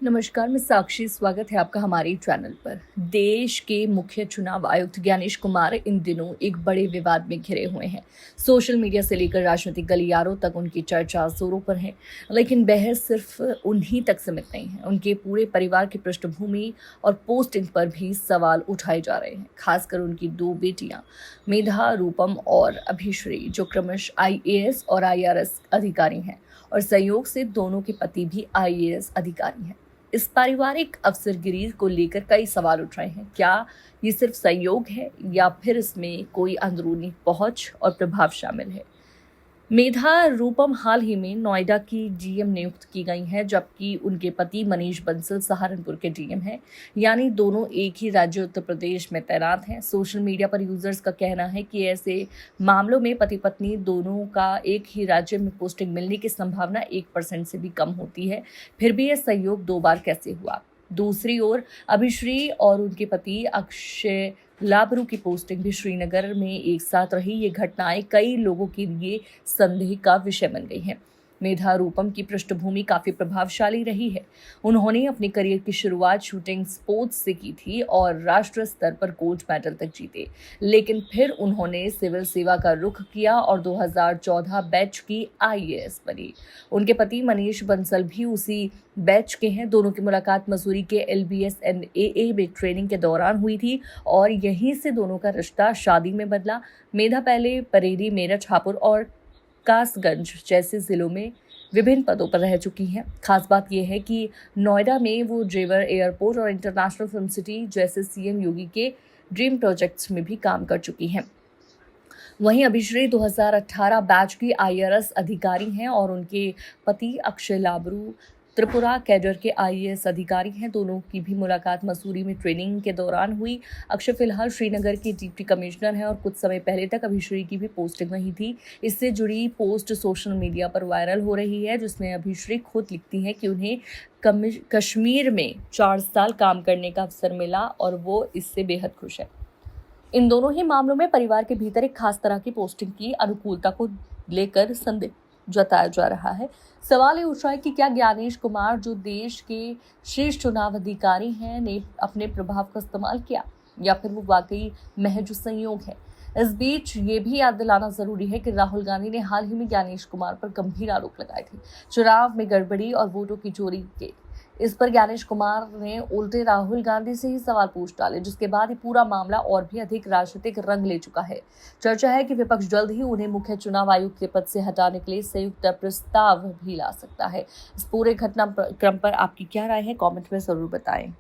नमस्कार, मैं साक्षी। स्वागत है आपका हमारे चैनल पर। देश के मुख्य चुनाव आयुक्त ज्ञानेश कुमार इन दिनों एक बड़े विवाद में घिरे हुए हैं। सोशल मीडिया से लेकर राजनीतिक गलियारों तक उनकी चर्चा जोरों पर है। लेकिन बहस सिर्फ उन्हीं तक सीमित नहीं है। उनके पूरे परिवार की पृष्ठभूमि और पोस्टिंग पर भी सवाल उठाए जा रहे हैं। खासकर उनकी दो बेटियां मेधा रूपम और अभिश्री, जो क्रमशः IAS और IRS अधिकारी हैं, और संयोग से दोनों के पति भी IAS अधिकारी हैं। इस पारिवारिक अफसरगिरी को लेकर कई सवाल उठ रहे हैं। क्या ये सिर्फ संयोग है या फिर इसमें कोई अंदरूनी पहुंच और प्रभाव शामिल है? मेधा रूपम हाल ही में नोएडा की GM नियुक्त की गई हैं, जबकि उनके पति मनीष बंसल सहारनपुर के DM हैं। यानी दोनों एक ही राज्य उत्तर प्रदेश में तैनात हैं। सोशल मीडिया पर यूजर्स का कहना है कि ऐसे मामलों में पति पत्नी दोनों का एक ही राज्य में पोस्टिंग मिलने की संभावना 1% से भी कम होती है। फिर भी यह संयोग 2 बार कैसे हुआ? दूसरी ओर अभिश्री और उनके पति अक्षय लाबरू की पोस्टिंग भी श्रीनगर में एक साथ रही। ये घटनाएं कई लोगों के लिए संदेह का विषय बन गई हैं। मेधा रूपम की पृष्ठभूमि काफी प्रभावशाली रही है। उन्होंने अपने करियर की शुरुआत शूटिंग स्पोर्ट्स से की थी और राष्ट्रीय स्तर पर गोल्ड मेडल तक जीते। लेकिन फिर उन्होंने सिविल सेवा का रुख किया और 2014 बैच की IAS बनी। उनके पति मनीष बंसल भी उसी बैच के हैं। दोनों की मुलाकात मसूरी के LBS NAA में ट्रेनिंग के दौरान हुई थी और यहीं से दोनों का रिश्ता शादी में बदला। मेधा पहले बरेली, मेरठ, हापुड़ और कासगंज जैसे जिलों में विभिन्न पदों पर रह चुकी हैं। खास बात यह है कि नोएडा में वो जेवर एयरपोर्ट और इंटरनेशनल फिल्म सिटी जैसे CM योगी के ड्रीम प्रोजेक्ट्स में भी काम कर चुकी हैं। वहीं अभिश्री 2018 बैच की IRS अधिकारी हैं और उनके पति अक्षय लाबरू त्रिपुरा कैडर के IAS अधिकारी हैं। दोनों की भी मुलाकात मसूरी में ट्रेनिंग के दौरान हुई। अक्षय फिलहाल श्रीनगर के डिप्टी कमिश्नर हैं और कुछ समय पहले तक अभिश्री की भी पोस्टिंग वहीं थी। इससे जुड़ी पोस्ट सोशल मीडिया पर वायरल हो रही है, जिसमें अभिश्री खुद लिखती हैं कि उन्हें कश्मीर में 4 साल काम करने का अवसर मिला और वो इससे बेहद खुश है। इन दोनों ही मामलों में परिवार के भीतर एक खास तरह की पोस्टिंग की अनुकूलता को लेकर संदेह जताया जा रहा है। सवाल ये उठ रहा है कि क्या ज्ञानेश कुमार, जो देश के शीर्ष चुनाव अधिकारी हैं, ने अपने प्रभाव का इस्तेमाल किया या फिर वो वाकई महज संयोग है? इस बीच ये भी याद दिलाना जरूरी है कि राहुल गांधी ने हाल ही में ज्ञानेश कुमार पर गंभीर आरोप लगाए थे, चुनाव में गड़बड़ी और वोटों की चोरी के। इस पर ज्ञानेश कुमार ने उल्टे राहुल गांधी से ही सवाल पूछ डाले, जिसके बाद ये पूरा मामला और भी अधिक राजनीतिक रंग ले चुका है। चर्चा है कि विपक्ष जल्द ही उन्हें मुख्य चुनाव आयुक्त के पद से हटाने के लिए संयुक्त प्रस्ताव भी ला सकता है। इस पूरे घटनाक्रम पर आपकी क्या राय है? कमेंट में जरूर बताएं।